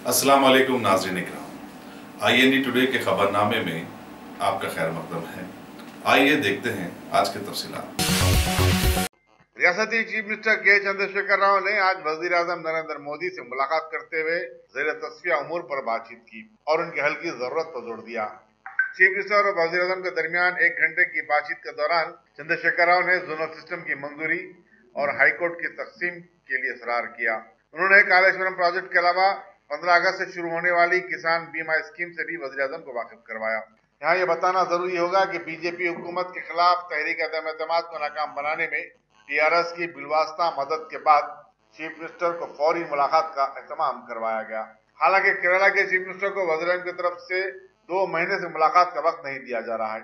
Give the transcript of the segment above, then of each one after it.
अस्सलाम वालेकुम नाज़रीन इकराम, IND टुडे के खबरनामे में आपका खैर मकदम है। आइए देखते हैं आज के तफसीलात। रियासती चीफ मिनिस्टर के चंद्रशेखर राव ने आज वजीर आजम नरेंद्र मोदी से मुलाकात करते हुए ज़ेर तस्फिया उमूर पर बातचीत की और उनके हल की जरूरत पर जोर दिया। चीफ मिनिस्टर और वजीर आजम के दरमियान 1 घंटे की बातचीत के दौरान चंद्रशेखर राव ने जोनल सिस्टम की मंजूरी और हाईकोर्ट की तकसीम के लिए इसरार किया। उन्होंने कालेश्वरम प्रोजेक्ट के अलावा 15 अगस्त से शुरू होने वाली किसान बीमा स्कीम से भी वज़ीर आज़म को वाकिफ करवाया। यहाँ ये बताना जरूरी होगा कि बीजेपी हुकूमत के खिलाफ तहरीक अदम एतमाद को नाकाम बनाने में TRS की बिलवास्ता मदद के बाद चीफ मिनिस्टर को फौरी मुलाकात का एहतमाम करवाया गया। हालांकि केरला के चीफ मिनिस्टर को वज़ीर आज़म की तरफ से 2 महीने से मुलाकात का वक्त नहीं दिया जा रहा है।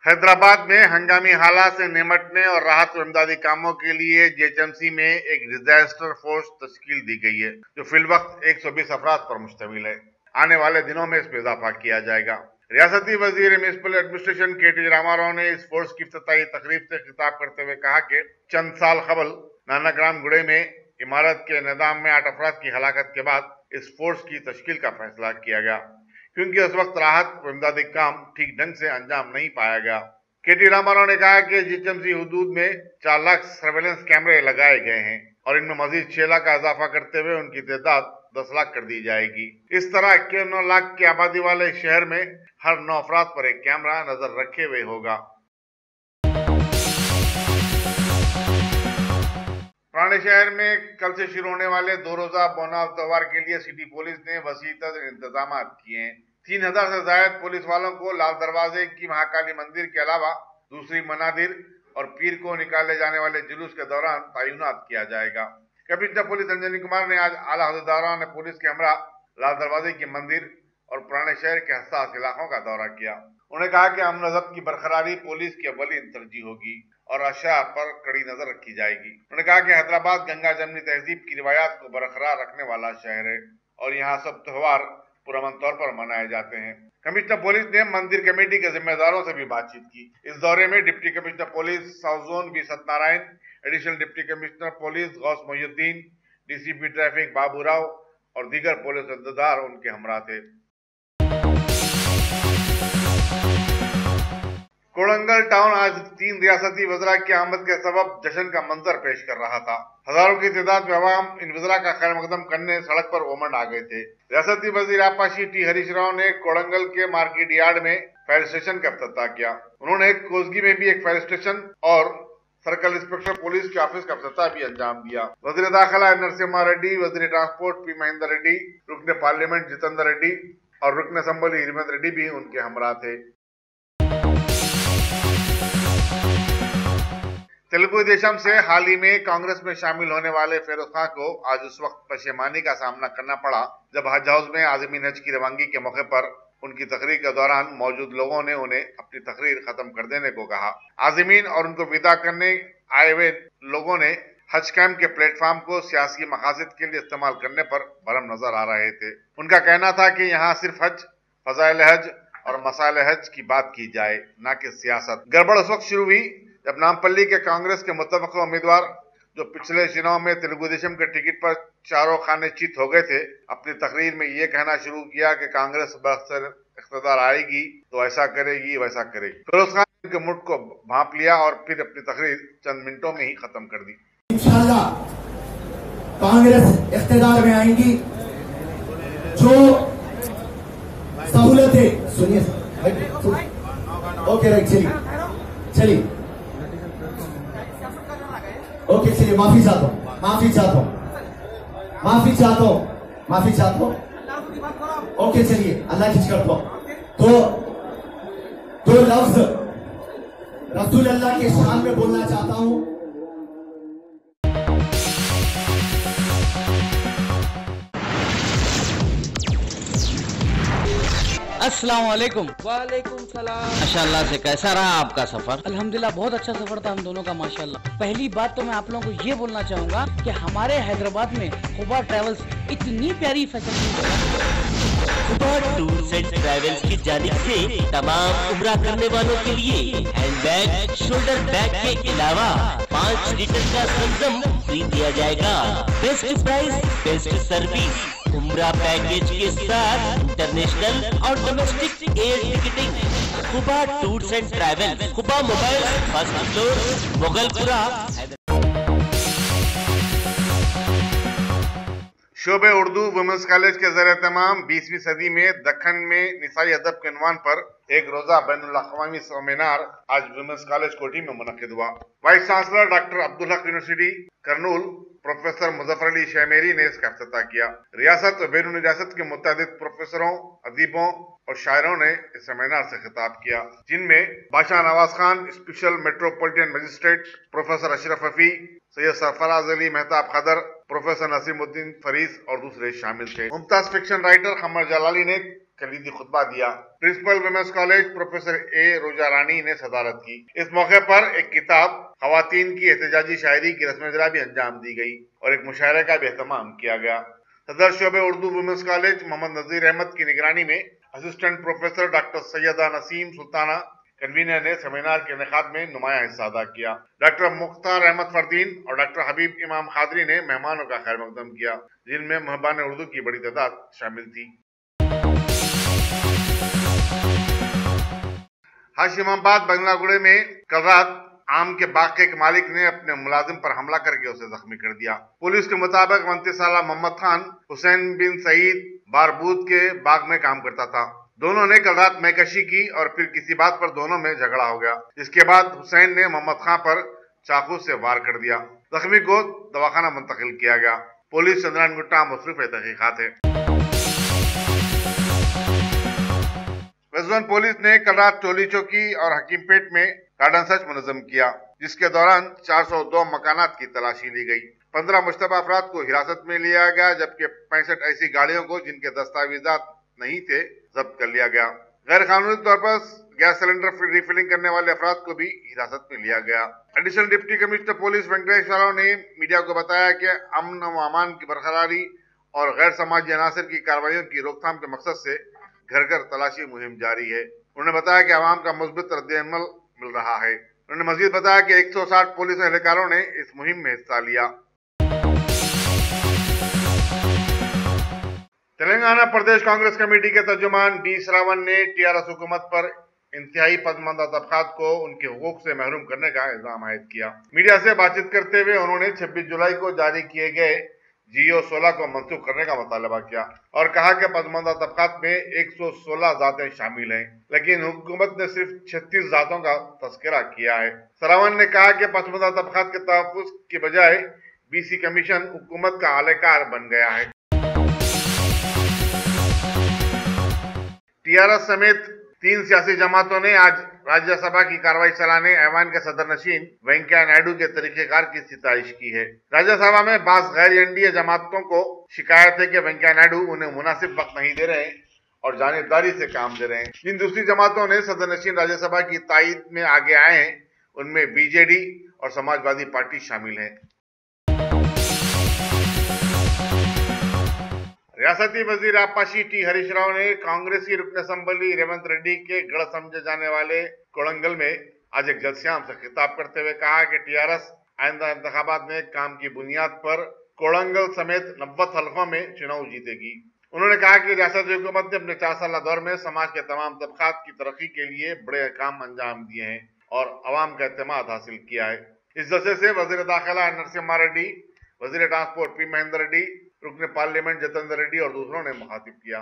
हैदराबाद में हंगामी हालात से निपटने और राहत और इमदादी कामों के लिए GHMC में एक डिजास्टर फोर्स तश्कील दी गई है, जो फिलवक्त 120 अफराद पर मुश्तमिल है। आने वाले दिनों में इसमें इजाफा किया जाएगा। रियासती वजीर म्युनिसिपल एडमिनिस्ट्रेशन KT रामाराव ने इस फोर्स की इफ्तिताही तकरीब से खिताब करते हुए कहा कि चंद साल कबल नानाग्राम गुड़े में इमारत के निजाम में 8 अफराद की हलाकत के बाद इस फोर्स की तश्कील का फैसला किया गया, क्योंकि उस वक्त राहत और इमदादी काम ठीक ढंग से अंजाम नहीं पाया गया। KT रामाराव ने कहा कि GHMC हुदूद में 4 लाख सर्वेलेंस कैमरे लगाए गए हैं और इनमें मजीद 6 लाख का इजाफा करते हुए उनकी तादाद 10 लाख कर दी जाएगी। इस तरह 91 लाख की आबादी वाले शहर में हर 9 अफराद पर एक कैमरा नजर रखे हुए होगा। पुराने शहर में कल से शुरू होने वाले 2 रोजा बोनाल त्योहार के लिए सिटी पुलिस ने वसी तर इंतजाम किए हैं। 3000 से ज्यादा पुलिस वालों को लाल दरवाजे की महाकाली मंदिर के अलावा दूसरी मनादिर और पीर को निकाले जाने वाले जुलूस के दौरान तैनात किया जाएगा। कमिश्नर पुलिस अंजनी कुमार ने आज आला अहदेदारों ने पुलिस के हमरा लाल दरवाजे की मंदिर और पुराने शहर के हसास इलाकों का दौरा किया। उन्होंने कहा कि अमन ज़ब्त की बरकरारी पुलिस की अव्वलीन तरजीह होगी और अशरार पर कड़ी नजर रखी जाएगी। उन्होंने कहा कि हैदराबाद गंगा जमनी तहजीब की रिवायात को बरकरार रखने वाला शहर है और यहाँ सब त्योहार पुरअमन तौर पर मनाए जाते हैं। कमिश्नर पुलिस ने मंदिर कमेटी के जिम्मेदारों से भी बातचीत की। इस दौरे में deputy commissioner police south zone V Satyanarayana, additional deputy commissioner police Ghouse Mohiuddin, DCP traffic Babu Rao और दीगर पुलिस अहदेदार उनके हमरा थे। कोड़ंगल टाउन आज 3 रियासती वज़रा की आमद के सबब जश्न का मंजर पेश कर रहा था। हजारों की तादाद में अवाम इन वज़रा का खैर मकदम करने सड़क पर उमड़ आ गए थे। रियासती वजीर आपाशी T हरीश राव ने कोड़ंगल के मार्केट यार्ड में फायर स्टेशन का इफ्तिताह किया। उन्होंने कोसगी में भी एक फायर स्टेशन और सर्कल इंस्पेक्टर पुलिस के ऑफिस का इफ्तिताह भी अंजाम दिया। वजीर दाखिला नरसिम्हा रेड्डी, वजीर ट्रांसपोर्ट P महेंद्र रेड्डी, रुकन पार्लियामेंट जितेंद्र रेड्डी और रुकन असम्बली हिरमत रेड्डी भी उनके हमरा थे। तेलुगु देशम से हाल ही में कांग्रेस में शामिल होने वाले फिरोज खान को आज उस वक्त पशेमानी का सामना करना पड़ा जब हज हाउस में आज़मीन हज की रवानगी के मौके पर उनकी तकरीर के दौरान मौजूद लोगों ने उन्हें अपनी तकरीर खत्म कर देने को कहा। आज़मीन और उनको विदा करने आए हुए लोगों ने हज कैंप के प्लेटफॉर्म को सियासी मकासद के लिए इस्तेमाल करने पर भरम नजर आ रहे थे। उनका कहना था कि यहाँ सिर्फ हज, फजाइल हज और मसाइल हज की बात की जाए, न कि सियासत। गड़बड़ उस वक्त शुरू हुई जब नामपल्ली के कांग्रेस के मुतवक्किल उम्मीदवार, जो पिछले चुनाव में तेलुगु देशम के टिकट पर चारों खाने चित हो गए थे, अपनी तकरीर में ये कहना शुरू किया कि कांग्रेस बख्तर इख्तिदार आएगी तो ऐसा करेगी वैसा करेगी। फिरोज खान के मुठ को भांप लिया और फिर अपनी तकरीर चंद मिनटों में ही खत्म कर दी। इंशाअल्लाह कांग्रेस इख्तिदार में आएगी। जो सहूलतें सुनिए, ओके राइट, चलिए ओके, चलिए माफी चाहता हूँ। ओके चलिए, अल्लाह की करता हूँ। तो 2 लफ्ज रसूल अल्लाह के शान में बोलना चाहता हूँ। अस्सलाम वालेकुम। वालेकुम सलाम। माशाल्लाह से कैसा रहा आपका सफर? अल्हम्दुलिल्लाह बहुत अच्छा सफर था हम दोनों का माशाल्लाह। पहली बात तो मैं आप लोगों को ये बोलना चाहूँगा कि हमारे हैदराबाद में खुबा ट्रैवल्स इतनी प्यारी facility Khuba tours and travels की जानिब से तमाम उम्रा करने वालों के लिए हैंड बैग, शोल्डर बैग के अलावा 5 लीटर का संगम फ्री दिया जाएगा। बेस्ट प्राइस, बेस्ट सर्विस, उम्रा पैकेज के साथ इंटरनेशनल और domestic air ticketing. Khuba tours and travel, Khuba mobile, first floor, Mughalpura. शोबे उर्दू वुमेंस कॉलेज के ज़रिए तमाम 20वीं सदी में दक्कन में निसाई अदब के उन्वान पर एक रोजा बैनुल अक़वामी सेमिनार आज वुमेंस कॉलेज कोठी में मुनक़िद हुआ। Vice chancellor doctor Abdul Haq university Kurnool professor Muzaffar Ali शहमेरी ने इसका इफ्तिताह किया। रियासत और बैरून रियासत के मुतादिद प्रोफेसरों, अदीबों और शायरों ने इस सेमिनार से खिताब किया, जिनमें Badshah Nawaz Khan special metropolitan magistrate, professor Ashraf Rafi, Syed Sarfaraz Ali Mehtab Khadar, professor Naseemuddin Farees और दूसरे शामिल थे। मुमताज फिक्शन राइटर खमर जलाली ने कलीदी खुतबा दिया। Principal women's college professor A Roja Rani ने सदारत की। इस मौके पर एक किताब खवातीन की एहतजाजी शायरी की रस्म इजरा भी अंजाम दी गई और एक मुशायरे का भी एहतमाम किया गया। सदर शोबे उर्दू वुमेंस कॉलेज मोहम्मद नजीर अहमद की निगरानी में assistant professor doctor Syeda Naseem Sultana convener ने सेमिनार के इनेकाद में नुमाया हिस्सा अदा किया। डॉक्टर मुख्तार अहमद फरदीन और डॉक्टर हबीब इमाम खादरी ने मेहमानों का खैर मकदम किया, जिनमें मुहब्बान उर्दू की बड़ी तादाद शामिल थी। हाशिमाबाद बंगलागुड़े में कल रात आम के बाग के एक मालिक ने अपने मुलाजिम पर हमला करके उसे जख्मी कर दिया। पुलिस के मुताबिक 29 साल मोहम्मद खान हुसैन बिन सईद बारबूद के बाग में काम करता था। दोनों ने कल रात मैकशी की और फिर किसी बात पर दोनों में झगड़ा हो गया। इसके बाद हुसैन ने मोहम्मद खान पर चाकू से वार कर दिया। जख्मी को दवाखाना मुंतकिल किया गया। पुलिस चंद्रान गुट्टा मुसरफ तहकीकात है। वेस्ट पुलिस ने कल रात टोली चौकी और हकीमपेट में गार्डन सर्च मुनज़्ज़म किया, जिसके दौरान 402 मकानात की तलाशी ली गई। 15 मुश्तबा अफराद को हिरासत में लिया गया, जबकि 65 ऐसी गाड़ियों को जिनके दस्तावेजात नहीं थे जब्त कर लिया गया। गैर कानूनी तौर पर गैस सिलेंडर रिफिलिंग करने वाले अफराद को भी हिरासत में लिया गया। Additional deputy commissioner police Venkateshwar ने मीडिया को बताया कि अमन व अमान की बरकरारी और गैर समाजी अनासर की कार्रवाइयों की रोकथाम के मकसद से घर घर तलाशी मुहिम जारी है। उन्होंने बताया कि आवाम का मुस्बित रद्द-ए-अमल मिल रहा है। उन्होंने मजीद बताया कि 160 पुलिस एहलकारों ने इस मुहिम में हिस्सा लिया। तेलंगाना प्रदेश कांग्रेस कमेटी के तर्जुमान डी श्रावण ने टीआरएस हुकूमत पर इंतहाई पसमानदा तबकात को उनके हुकूक से महरूम करने का इल्जाम आयद किया। मीडिया से बातचीत करते हुए उन्होंने 26 जुलाई को जारी किए गए GO 16 को मंसूख करने का मुतालबा किया और कहा कि पसमानदा तबकात में 116 जातें शामिल हैं, लेकिन हुकूमत ने सिर्फ 36 जातों का तस्करा किया है। श्रावण ने कहा कि पसमानदा तबकात के तहफ़्फ़ुज़ के बजाय BC कमीशन हुकूमत का आलेकार बन गया है। टीआरएस समेत 3 सियासी जमातों ने आज राज्यसभा की कार्रवाई चलाने ऐवान के सदर नशीन वेंकैया नायडू के तरीकेकार की सितारिश की है। राज्यसभा में बास गैर एनडीए जमातों को शिकायत है कि वेंकैया नायडू उन्हें मुनासिब वक्त नहीं दे रहे और जानिबदारी से काम दे रहे हैं। जिन दूसरी जमातों ने सदर नशीन राज्यसभा की तायद में आगे आए हैं, उनमें BJD और समाजवादी पार्टी शामिल है। रियासती वजीर आपाशी टी हरीश राव ने कांग्रेसी रुकन असम्बली रेवंत रेड्डी के गढ़ समझे जाने वाले कोड़ंगल में आज एक जलश्याम से खिताब करते हुए कहा कि टीआरएस आइंदा इंतखाबात में काम की बुनियाद पर कोड़ंगल समेत 90 हलकों में चुनाव जीतेगी। उन्होंने कहा कि रियासती हुकूमत ने अपने 4 साल दौर में समाज के तमाम तबकात की तरक्की के लिए बड़े काम अंजाम दिए हैं और अवाम का एतमाद हासिल किया है। इस जलसे से वजीर दाखिला नरसिम्हा रेड्डी, वजीर ट्रांसपोर्ट P महेंद्र रेड्डी, रुकन पार्लियामेंट जतेंद्र रेड्डी और दूसरों ने मुखातिब किया।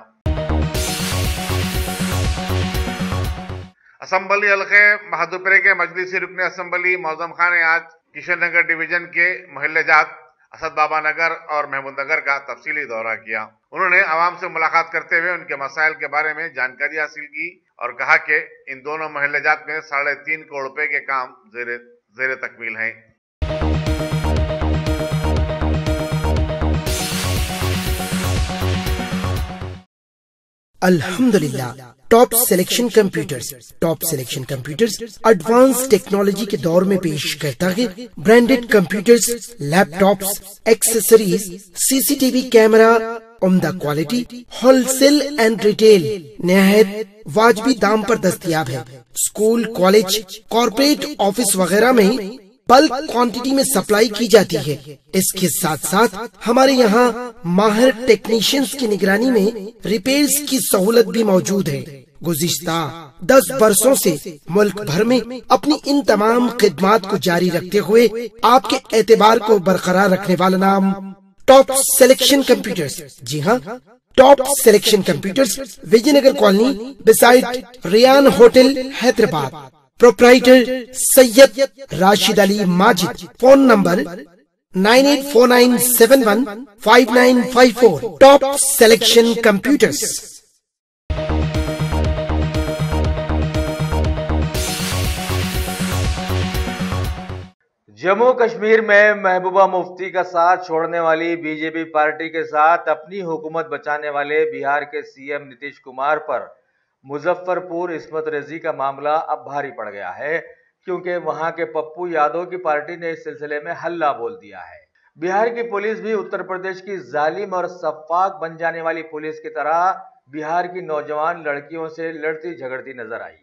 असम्बली हल्के बहादुरपुरे के मजलिसी रुकन असम्बली मौजम खान ने आज किशन नगर डिवीजन के मोहल्ले जात असद बाबा नगर और महमूद नगर का तफसीली दौरा किया। उन्होंने आवाम से मुलाकात करते हुए उनके मसाइल के बारे में जानकारी हासिल की और कहा कि इन दोनों मोहल्ले जात में 3.5 करोड़ रुपए के काम जेर तकमील हैं। अल्हम्दुलिल्लाह top selection computers advance technology के दौर में पेश करता है branded computers, laptops, accessories, CCTV camera, उम्दा क्वालिटी, होलसेल एंड रिटेल निहायत वाजबी दाम पर दस्तयाब है। स्कूल, कॉलेज, कॉर्पोरेट ऑफिस वगैरह में बल्क क्वांटिटी में सप्लाई की जाती है। इसके साथ साथ हमारे यहाँ माहिर टेक्नीशियंस की निगरानी में रिपेयर्स की सहूलत भी मौजूद है। गुज़िश्ता 10 वर्षों से मुल्क भर में अपनी इन तमाम खिदमात को जारी रखते हुए आपके एतबार को बरकरार रखने वाला नाम टॉप सिलेक्शन कंप्यूटर्स। जी हाँ, top selection computers, Vijayanagar colony beside Riyan hotel, Hyderabad. Proprietor Syed Rashid Ali Majid. Phone number 9849715954। Top selection computers. Jammu Kashmir में महबूबा मुफ्ती का साथ छोड़ने वाली बीजेपी पार्टी के साथ अपनी हुकूमत बचाने वाले बिहार के सीएम नीतीश कुमार पर मुजफ्फरपुर इस्मत रेजी का मामला अब भारी पड़ गया है, क्योंकि वहां के पप्पू यादव की पार्टी ने इस सिलसिले में हल्ला बोल दिया है। बिहार की पुलिस भी उत्तर प्रदेश की जालिम और सफाक बन जाने वाली पुलिस की तरह बिहार की नौजवान लड़कियों से लड़ती झगड़ती नजर आई।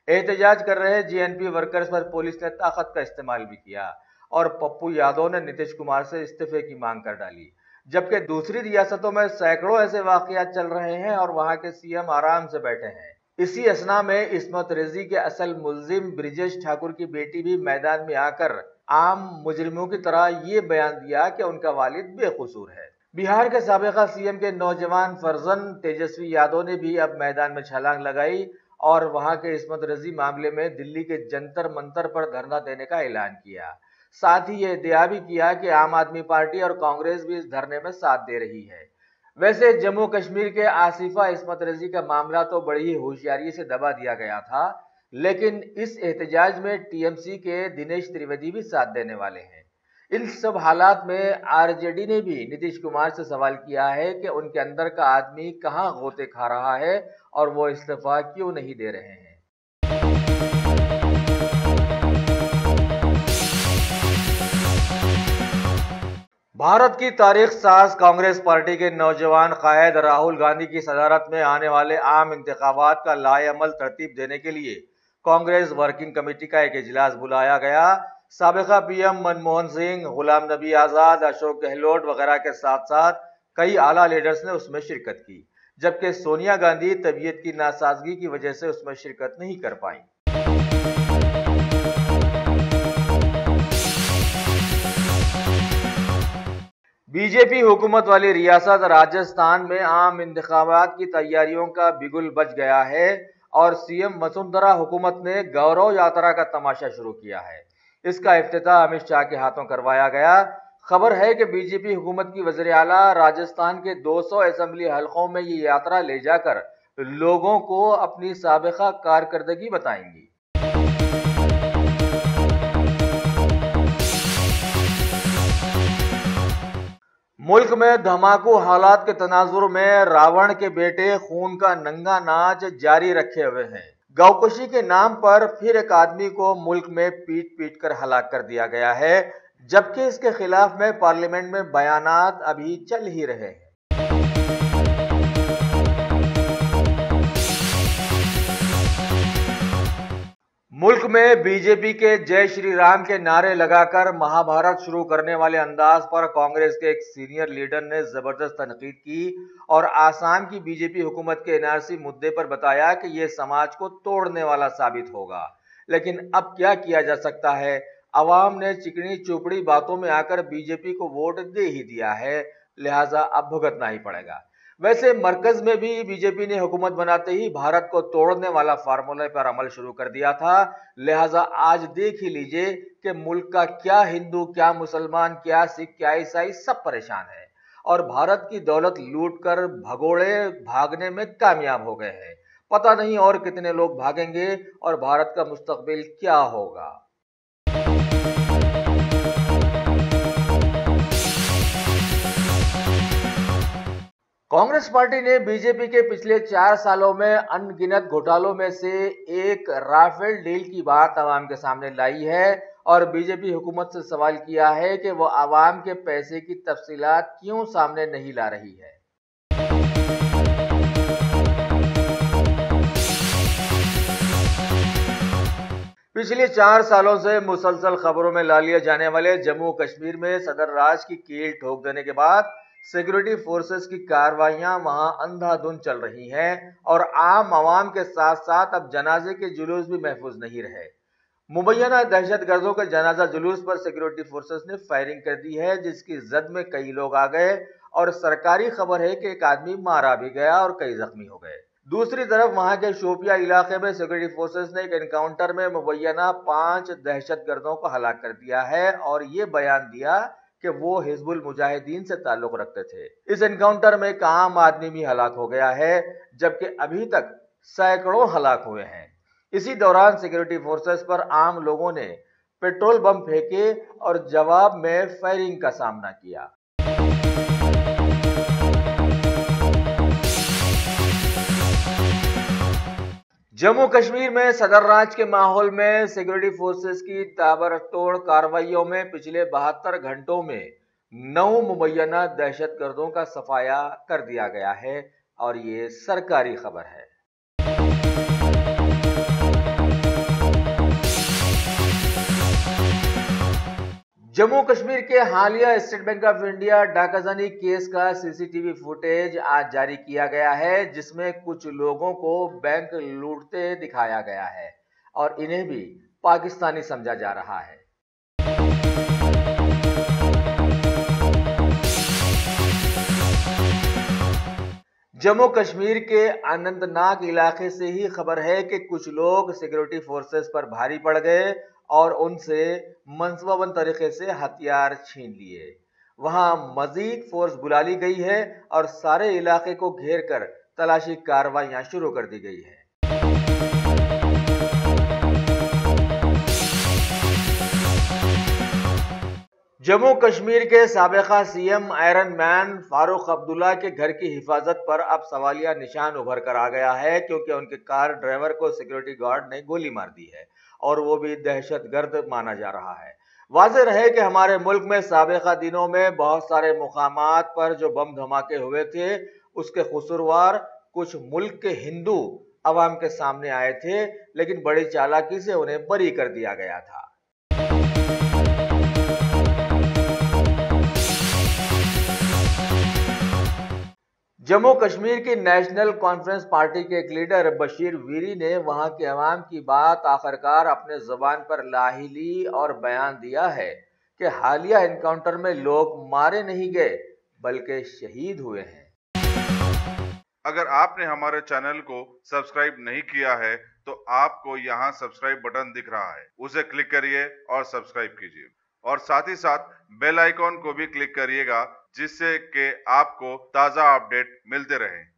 एहतजाज कर रहे जीएनपी वर्कर्स पर पुलिस ने ताकत का इस्तेमाल भी किया और पप्पू यादव ने नीतीश कुमार से इस्तीफे की मांग कर डाली। जबकि दूसरी रियासतों में सैकड़ों ऐसे वाकयात चल रहे हैं और वहां के सीएम आराम से बैठे हैं। इसी असना में इस्मत रेजी के असल मुल्जिम ब्रिजेश ठाकुर की बेटी भी मैदान में आकर आम मुजरिमों की तरह ये बयान दिया कि उनका वालिद बेकसूर है। बिहार के साबिका सीएम के नौजवान फर्जन तेजस्वी यादव ने भी अब मैदान में छलांग लगाई और वहां के इस्मत रेजी मामले में दिल्ली के जंतर मंतर पर धरना देने का ऐलान किया। साथ ही ये इद्दिया भी किया कि आम आदमी पार्टी और कांग्रेस भी इस धरने में साथ दे रही है। वैसे जम्मू कश्मीर के आसिफा इस्मत रेजी का मामला तो बड़ी ही होशियारी से दबा दिया गया था, लेकिन इस एहतजाज में टीएमसी के दिनेश त्रिवेदी भी साथ देने वाले हैं। इन सब हालात में आरजेडी ने भी नीतीश कुमार से सवाल किया है कि उनके अंदर का आदमी कहां गोते खा रहा है और वो इस्तीफा क्यों नहीं दे रहे हैं। भारत की तारीख साज कांग्रेस पार्टी के नौजवान कायद राहुल गांधी की सदारत में आने वाले आम इंतखाबात का लाएअमल तरतीब देने के लिए कांग्रेस वर्किंग कमेटी का एक इजलास बुलाया गया। साबिका पीएम मनमोहन सिंह, गुलाम नबी आजाद, अशोक गहलोत वगैरह के साथ साथ कई आला लीडर्स ने उसमें शिरकत की, जबकि सोनिया गांधी तबीयत की नासाजगी की वजह से उसमें शिरकत नहीं कर पाई। बीजेपी हुकूमत वाली रियासत राजस्थान में आम इंतखाबात की तैयारियों का बिगुल बज गया है और सीएम वसुंधरा हुकूमत ने गौरव यात्रा का तमाशा शुरू किया है। इसका इफ्तिताह अमित शाह के हाथों करवाया गया। खबर है कि बीजेपी हुकूमत की वज़ीर आला राजस्थान के 200 असेंबली हलकों में ये यात्रा ले जाकर लोगों को अपनी साबिका कारकर्दगी बताएंगी। मुल्क में धमाकू हालात के तनाजुर में रावण के बेटे खून का नंगा नाच जारी रखे हुए हैं। गौकशी के नाम पर फिर एक आदमी को मुल्क में पीट पीट कर हलाक कर दिया गया है, जबकि इसके खिलाफ में पार्लियामेंट में बयानात अभी चल ही रहे हैं। मुल्क में बीजेपी के जय श्री राम के नारे लगाकर महाभारत शुरू करने वाले अंदाज पर कांग्रेस के एक सीनियर लीडर ने जबरदस्त तनकीद की और आसाम की बीजेपी हुकूमत के एनआरसी मुद्दे पर बताया कि यह समाज को तोड़ने वाला साबित होगा। लेकिन अब क्या किया जा सकता है? अवाम ने चिकनी चुपड़ी बातों में आकर बीजेपी को वोट दे ही दिया है, लिहाजा अब भुगतना ही पड़ेगा। वैसे मरकज में भी बीजेपी ने हुकूमत बनाते ही भारत को तोड़ने वाला फार्मूले पर अमल शुरू कर दिया था, लिहाजा आज देख ही लीजिए कि मुल्क का क्या हिंदू, क्या मुसलमान, क्या सिख, क्या ईसाई सब परेशान है और भारत की दौलत लूट कर भगोड़े भागने में कामयाब हो गए हैं। पता नहीं और कितने लोग भागेंगे और भारत का मुस्तकबिल क्या होगा। कांग्रेस पार्टी ने बीजेपी के पिछले 4 सालों में अनगिनत घोटालों में से एक राफेल डील की बात आवाम के सामने लाई है और बीजेपी हुकूमत से सवाल किया है कि वो आवाम के पैसे की तफसीलात क्यों सामने नहीं ला रही है। पिछले 4 सालों से मुसलसल खबरों में ला लिए जाने वाले जम्मू कश्मीर में सदर राज की कील ठोक देने के बाद सिक्योरिटी फोर्सेस की कार्रवाइयां वहां अंधाधुंध चल रही हैं और आम आवाम के साथ साथ अब जनाजे के जुलूस भी महफूज नहीं रहे। मुबैना दहशतगर्दों के जनाजा जुलूस पर सिक्योरिटी फोर्सेस ने फायरिंग कर दी है, जिसकी जद में कई लोग आ गए और सरकारी खबर है कि एक आदमी मारा भी गया और कई जख्मी हो गए। दूसरी तरफ वहां के शोपिया इलाके में सिक्योरिटी फोर्सेस ने एक एनकाउंटर में मुबैना 5 दहशतगर्दों को हलाक कर दिया है और ये बयान दिया कि वो हिजबुल मुजाहिदीन से ताल्लुक रखते थे। इस एनकाउंटर में एक आम आदमी भी हलाक हो गया है, जबकि अभी तक सैकड़ों हलाक हुए हैं। इसी दौरान सिक्योरिटी फोर्सेस पर आम लोगों ने पेट्रोल बम फेंके और जवाब में फायरिंग का सामना किया। जम्मू कश्मीर में सदर राज के माहौल में सिक्योरिटी फोर्सेस की ताबड़तोड़ कार्रवाइयों में पिछले 72 घंटों में 9 मुबैना दहशतगर्दों का सफाया कर दिया गया है और ये सरकारी खबर है। जम्मू कश्मीर के हालिया स्टेट बैंक ऑफ इंडिया डाकाजानी केस का सीसीटीवी फुटेज आज जारी किया गया है, जिसमें कुछ लोगों को बैंक लूटते दिखाया गया है और इन्हें भी पाकिस्तानी समझा जा रहा है। जम्मू कश्मीर के अनंतनाग इलाके से ही खबर है कि कुछ लोग सिक्योरिटी फोर्सेस पर भारी पड़ गए और उनसे मंसूबाबंद तरीके से हथियार छीन लिए। वहां मजीद फोर्स बुला ली गई है और सारे इलाके को घेर कर तलाशी कार्रवाइयां शुरू कर दी गई है। जम्मू कश्मीर के साबिका CM iron man Farooq Abdullah के घर की हिफाजत पर अब सवालिया निशान उभर कर आ गया है, क्योंकि उनके कार ड्राइवर को सिक्योरिटी गार्ड ने गोली मार दी है और वो भी दहशतगर्द माना जा रहा है। वाज़ेह रहे कि हमारे मुल्क में साबिका दिनों में बहुत सारे मुकामात पर जो बम धमाके हुए थे, उसके कसूरवार कुछ मुल्क के हिंदू अवाम के सामने आए थे, लेकिन बड़ी चालाकी से उन्हें बरी कर दिया गया था। जम्मू कश्मीर की नेशनल कॉन्फ्रेंस पार्टी के एक लीडर बशीर वीरी ने वहां के अवाम की बात आखिरकार अपने जुबान पर ला ही ली और बयान दिया है कि हालिया एनकाउंटर में लोग मारे नहीं गए बल्कि शहीद हुए हैं। अगर आपने हमारे चैनल को सब्सक्राइब नहीं किया है तो आपको यहाँ सब्सक्राइब बटन दिख रहा है, उसे क्लिक करिए और सब्सक्राइब कीजिए और साथ ही साथ बेल आइकॉन को भी क्लिक करिएगा, जिससे कि आपको ताज़ा अपडेट मिलते रहें।